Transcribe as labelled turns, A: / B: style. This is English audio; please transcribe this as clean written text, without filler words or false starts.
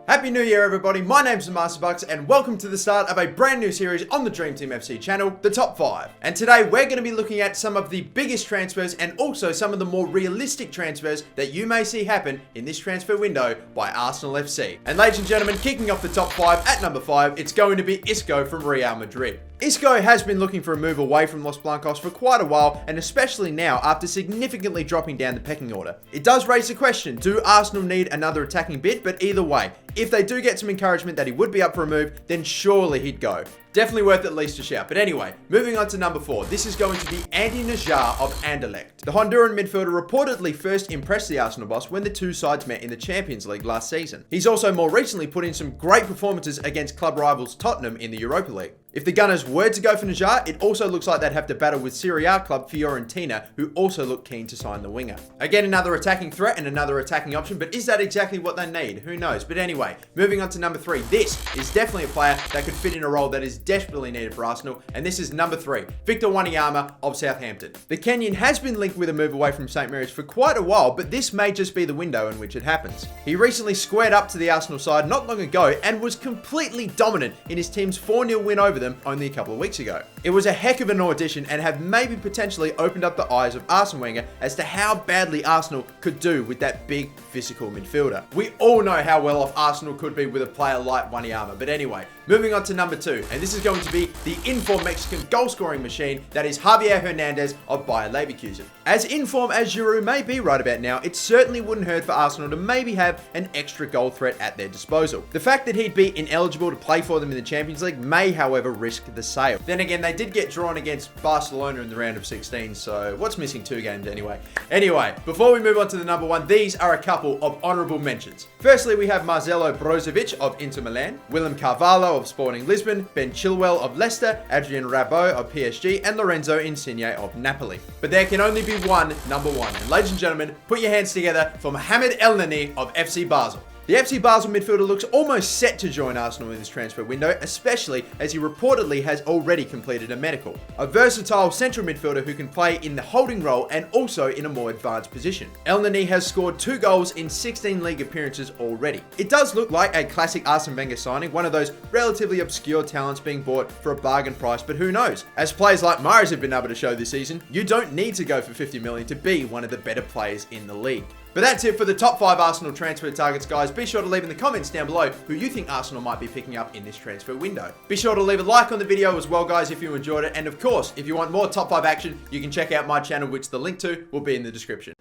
A: Happy New Year, everybody. My name's the Masterbucks, and welcome to the start of a brand new series on the Dream Team FC channel, The Top 5. And today, we're going to be looking at some of the biggest transfers and also some of the more realistic transfers that you may see happen in this transfer window by Arsenal FC. And ladies and gentlemen, kicking off the top 5 at number 5, it's going to be ISCO from Real Madrid. ISCO has been looking for a move away from Los Blancos for quite a while, and especially now after significantly dropping down the pecking order. It does raise the question, do Arsenal need another attacking bit? But either way, if they do get some encouragement that he would be up for a move, then surely he'd go. Definitely worth at least a shout. But anyway, moving on to number 4. This is going to be Najar of ANDERLECHT. The Honduran midfielder reportedly first impressed the Arsenal boss when the two sides met in the Champions League last season. He's also more recently put in some great performances against club rivals Tottenham in the Europa League. If the Gunners were to go for Najar, it also looks like they'd have to battle with Serie A club Fiorentina, who also look keen to sign the winger. Again, another attacking threat and another attacking option, but is that exactly what they need? Who knows? But anyway, moving on to number 3. This is definitely a player that could fit in a role that is desperately needed for Arsenal, and this is number 3, Victor Wanyama of Southampton. The Kenyan has been linked with a move away from St. Mary's for quite a while, but this may just be the window in which it happens. He recently squared up to the Arsenal side not long ago and was completely dominant in his team's 4-0 win over them only a couple of weeks ago. It was a heck of an audition and have maybe potentially opened up the eyes of Arsene Wenger as to how badly Arsenal could do with that big physical midfielder. We all know how well off Arsenal could be with a player like Wanyama, but anyway, moving on to number 2, and this is going to be the in-form Mexican goal-scoring machine that is Javier Hernandez of Bayer Leverkusen. As in-form as Giroud may be right about now, it certainly wouldn't hurt for Arsenal to maybe have an extra goal threat at their disposal. The fact that he'd be ineligible to play for them in the Champions League may, however, risk the sale. Then again, they did get drawn against Barcelona in the round of 16, so what's missing 2 games anyway? Anyway, before we move on to the number 1, these are a couple of honourable mentions. Firstly, we have Marcelo Brozovic of Inter Milan, Willem Carvalho of Sporting Lisbon, Ben Chilwell of Leicester, Adrien Rabiot of PSG, and Lorenzo Insigne of Napoli. But there can only be one number 1, and ladies and gentlemen, put your hands together for Mohamed Elneny of FC Basel. The FC Basel midfielder looks almost set to join Arsenal in this transfer window, especially as he reportedly has already completed a medical. A versatile central midfielder who can play in the holding role and also in a more advanced position. Elneny has scored 2 goals in 16 league appearances already. It does look like a classic Arsene Wenger signing, one of those relatively obscure talents being bought for a bargain price, but who knows? As players like Mahrez have been able to show this season, you don't need to go for 50 million to be one of the better players in the league. But that's it for the top 5 Arsenal transfer targets, guys. Be sure to leave in the comments down below who you think Arsenal might be picking up in this transfer window. Be sure to leave a like on the video as well, guys, if you enjoyed it. And of course, if you want more top 5 action, you can check out my channel, which the link to will be in the description.